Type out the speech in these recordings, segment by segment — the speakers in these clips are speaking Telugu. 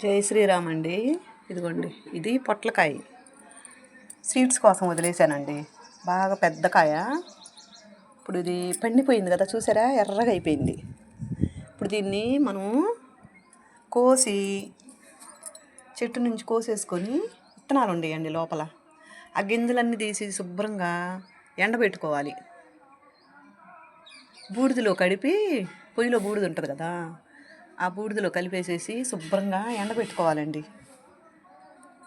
జై శ్రీరామ్ అండి. ఇదిగోండి, ఇది పొట్లకాయ సీడ్స్ కోసం వదిలేసానండి. బాగా పెద్ద కాయ. ఇప్పుడు ఇది పండిపోయింది కదా, చూసారా, ఎర్రగా అయిపోయింది. ఇప్పుడు దీన్ని మనం కోసి చెట్టు నుంచి కోసేసుకొని విత్తనాలు ఉండేయండి లోపల. ఆ గింజలన్నీ తీసి శుభ్రంగా ఎండబెట్టుకోవాలి. బూడిదలో కడిపి, పొయ్యిలో బూడిద ఉంటుంది కదా, ఆ బూడిదలో కలిపేసేసి శుభ్రంగా ఎండబెట్టుకోవాలండి.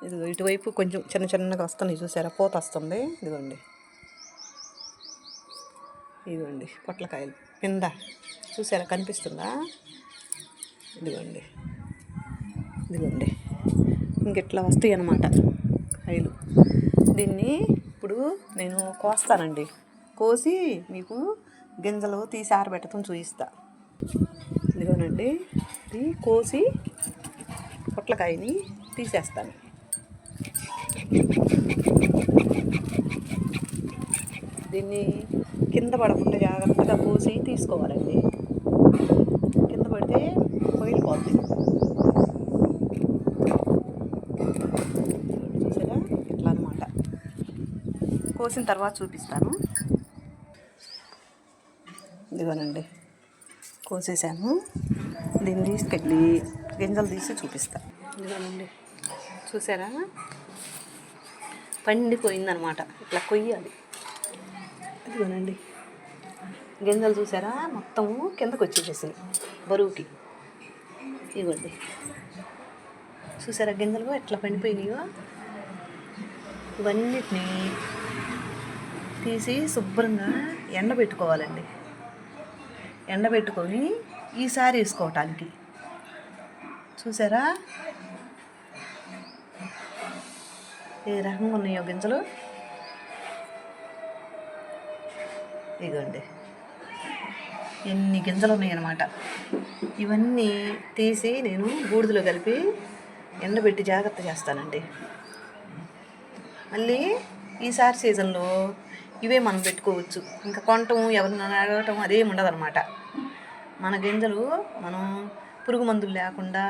ఇదిగో ఇటువైపు కొంచెం చిన్న చిన్నగా వస్తున్నాయి, చూసారా, పూత వస్తుంది. ఇదిగోండి పొట్లకాయలు కింద చూసారా, కనిపిస్తుందా? ఇదిగోండి ఇంకెట్లా వస్తాయి అన్నమాట కాయలు. దీన్ని ఇప్పుడు నేను కోస్తానండి. కోసి మీకు గింజలు తీసి ఆరబెట్టడం చూపిస్తా. ఇదిగోనండి, ఇది కోసి పొట్లకాయని తీసేస్తాను. దీన్ని కింద పడకుండా జాగ్రత్తగా కోసి తీసుకోవాలండి. కింద పడితే పగిలిపోద్ది. చూసారా, ఇట్లా అనమాట. కోసిన తర్వాత చూపిస్తాను. ఇదిగోనండి, కోసేసాను. దీన్ని తీసుకెళ్ళి గింజలు తీసి చూపిస్తాను. ఇదిగోనండి, చూసారా, పండిపోయిందనమాట. ఇట్లా కొయ్యాలి. ఇదిగోనండి, గింజలు చూసారా, మొత్తము కిందకు వచ్చేసేసినాయి బరువుకి. ఇదిగోండి, చూసారా గింజలు ఎట్లా పండిపోయినాయో. ఇవన్నిటిని తీసి శుభ్రంగా ఎండబెట్టుకోవాలండి. ఎండబెట్టుకొని ఈసారి వేసుకోవటానికి. చూసారా ఏ రకంగా ఉన్నాయో గింజలు. ఇదిగోండి, ఎన్ని గింజలు ఉన్నాయన్నమాట. ఇవన్నీ తీసి నేను బూడిదలో కలిపి ఎండబెట్టి జాగ్రత్త చేస్తానండి. మళ్ళీ ఈసారి సీజన్లో ఇవే మనం పెట్టుకోవచ్చు. ఇంకా కొనటం, ఎవరిని అడగటం అదేమి ఉండదన్నమాట. మన గింజలు మనం పురుగు మందులు లేకుండా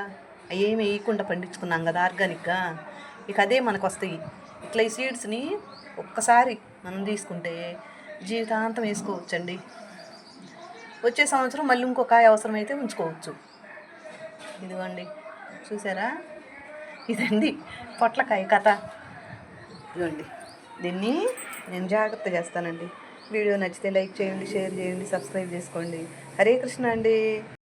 ఏమి వేయకుండా పండించుకున్నాం కదా ఆర్గానిక్గా, ఇక అదే మనకు వస్తాయి. ఇట్లా ఈ సీడ్స్ని ఒక్కసారి మనం తీసుకుంటే జీవితాంతం వేసుకోవచ్చండి. వచ్చే సంవత్సరం మళ్ళీ ఇంకో కాయ అవసరమైతే ఉంచుకోవచ్చు. ఇదిగోండి, చూసారా, ఇదండి పొట్లకాయ కథ. ఇదిగోండి, దీన్ని నేను జాగ్రత్త చేస్తానండి. వీడియో నచ్చితే లైక్ చేయండి, షేర్ చేయండి, సబ్స్క్రైబ్ చేసుకోండి. హరే కృష్ణ అండి.